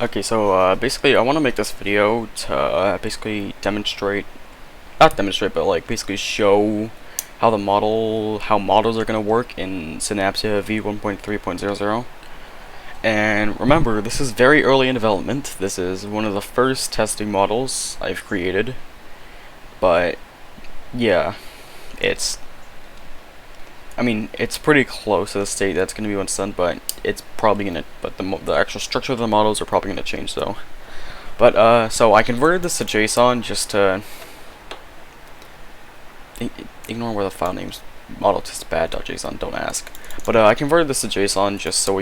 Okay, so basically I want to make this video to basically demonstrate, not demonstrate, but like basically show how how models are going to work in synapsea v1.3.00. And remember, this is very early in development. This is one of the first testing models I've created. But yeah, it's pretty close to the state that's going to be when it's done, but it's probably going to, but the actual structure of the models are probably going to change though. But, so I converted this to JSON just to, ignore where the file name's model test bad.json, don't ask. But I converted this to JSON just so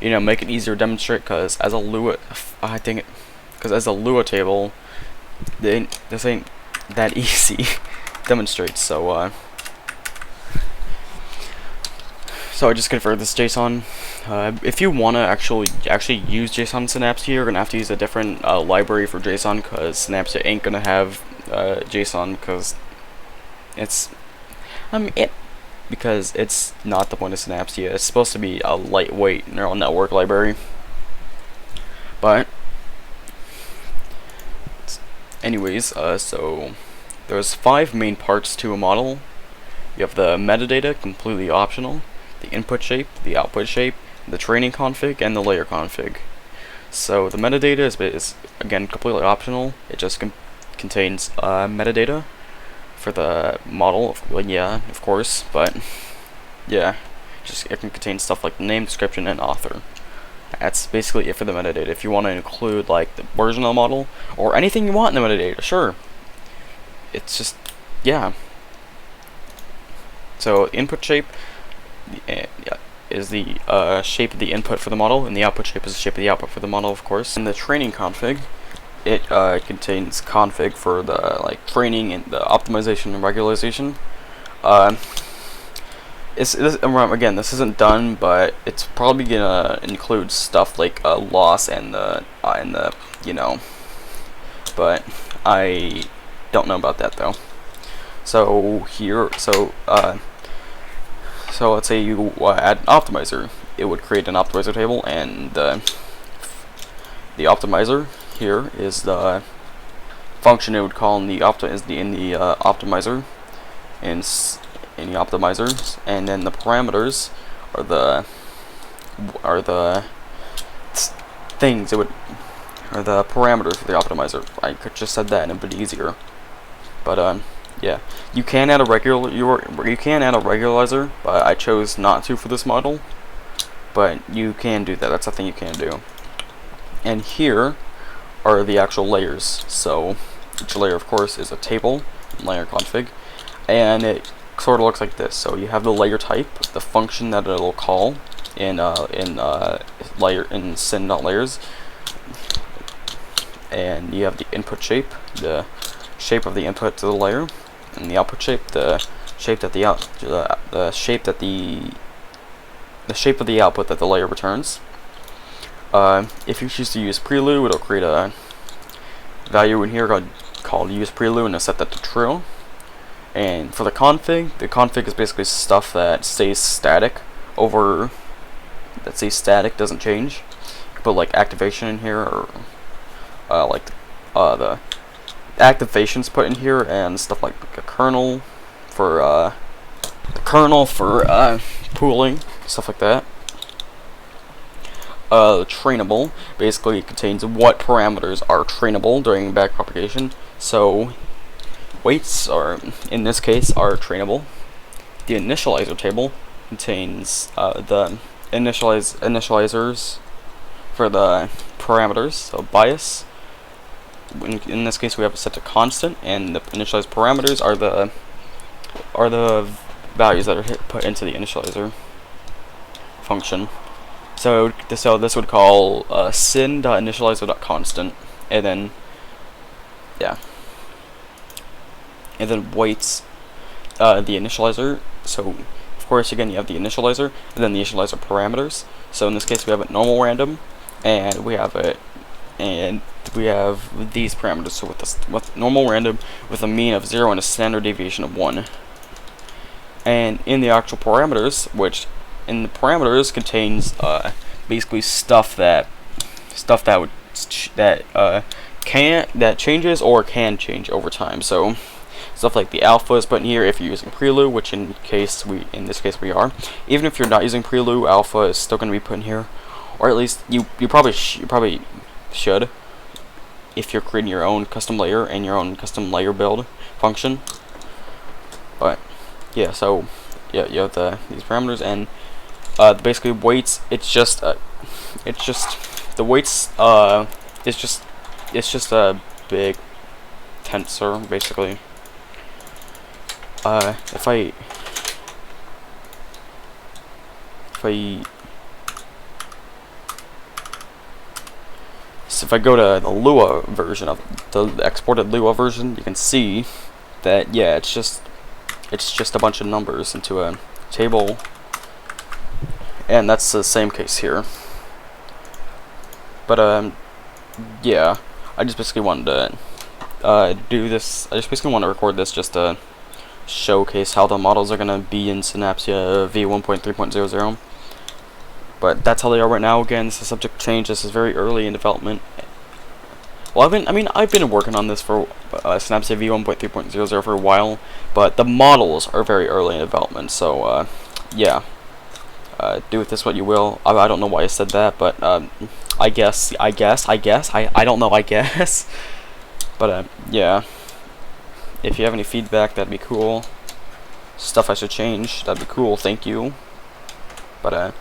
make it easier to demonstrate, because as a Lua, as a Lua table, this ain't that easy to demonstrate, so I just converted this JSON. If you want to actually use JSON Synapse, you're gonna have to use a different library for JSON, because Synapse ain't gonna have JSON, because it's not the point of Synapse. It's supposed to be a lightweight neural network library. But anyways, so there's 5 main parts to a model. You have the metadata, completely optional, the input shape, the output shape, the training config, and the layer config. So the metadata is again completely optional. It just contains metadata for the model. Well, yeah, of course, but yeah, it can contain stuff like the name, description, and author. That's basically it for the metadata. If you want to include like the version of the model or anything you want in the metadata, sure. It's just, yeah. So input shape is the shape of the input for the model, and the output shape is the shape of the output for the model, of course. In the training config, it contains config for the training and the optimization and regularization. Again, this isn't done, but it's probably gonna include stuff like loss and the but I don't know about that though. So here, so let's say you add an optimizer. It would create an optimizer table, and the optimizer here is the function it would call in the optimizer, in the optimizers, and then the parameters are the things it would are the parameters for the optimizer. I could just said that and it'd be easier, but yeah, you can add a regularizer, but I chose not to for this model. But you can do that. That's a thing you can do. And here are the actual layers. So each layer, of course, is a table, layer config, and it sort of looks like this. So you have the layer type, the function that it'll call in syn.layers, and you have the input shape, the shape of the input to the layer, and the output shape, the shape of the output that the layer returns. If you choose to use prelude, it'll create a value in here called use prelude, and set that to true. And for the config is basically stuff that stays static doesn't change. You can put like activation in here, or the activations put in here, and stuff like a kernel for pooling, stuff like that. Trainable basically contains what parameters are trainable during backpropagation. So weights in this case are trainable. The initializer table contains the initializers for the parameters. So bias, in this case we have it set to constant, and the initialized parameters are the values that are put into the initializer function. So this would call syn.initializer.constant, and then weights the initializer. So of course again you have the initializer and then the initializer parameters. So in this case we have it normal random, and we have these parameters. So with normal random with a mean of 0 and a standard deviation of 1. And in the actual parameters, which in the parameters contains basically stuff that stuff that that changes or can change over time. So stuff like the alpha is put in here if you're using prelude, which in this case we are. Even if you're not using prelude, alpha is still going to be put in here, or at least you probably should if you're creating your own custom layer and your own custom layer build function. But yeah, so yeah, you have these parameters, and basically weights. It's just the weights. It's just a big tensor basically. If I go to the Lua version of the exported Lua version, you can see that yeah, it's just a bunch of numbers into a table, and that's the same case here. But yeah, I just basically wanted to do this. I just basically want to record this just to showcase how the models are gonna be in synapsea v1.3.00. But that's how they are right now. Again, this is subject to change. This is very early in development. Well, I've been working on this for synapsea v1.3.00 for a while, but the models are very early in development. So yeah, do with this what you will. I don't know why I said that, but I guess I don't know, I guess. But yeah, if you have any feedback, that'd be cool. Stuff I should change, that'd be cool. Thank you. But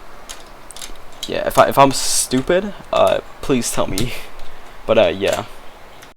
yeah, if I'm stupid, please tell me. But yeah.